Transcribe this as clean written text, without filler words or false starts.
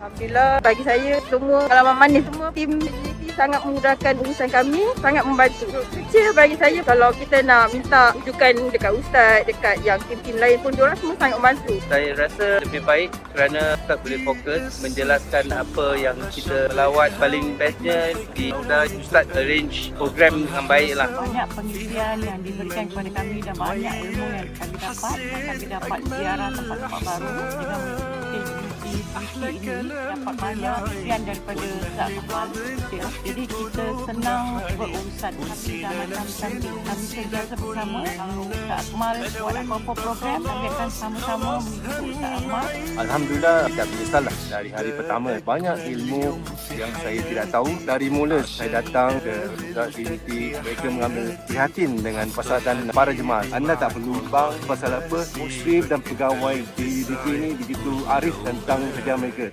Alhamdulillah, bagi saya semua pengalaman manis, semua tim JDT sangat memudahkan urusan kami, sangat membantu. Kecil bagi saya kalau kita nak minta rujukan dekat ustaz, dekat yang tim-tim lain pun diorang semua sangat membantu. Saya rasa lebih baik kerana Ustaz boleh fokus menjelaskan apa yang kita melawat. Paling bestnya di Auda, Ustaz arrange program dengan baik lah. Banyak pengisian yang diberikan kepada kami dan banyak ilmu yang kami dapat. Kami dapat ziarah tempat-tempat baru dengan mengikuti ini dapat banyak pengisian daripada Ustaz Muhammad. Jadi kita senang berurusan kami sentiasa bersama. Kalau Ustaz Akmal buat apa-apa program, kami akan sama-sama mengikuti Ustaz Akmal. Alhamdulillah, tidak menyesal lah dari hari pertama. Banyak ilmu yang saya tidak tahu. Dari mula saya datang ke JDT, mereka mengambil prihatin dengan persatuan para jemaah. Anda tak perlu bang pasal apa, muslim dan pegawai JDT ini begitu arif tentang kerja mereka.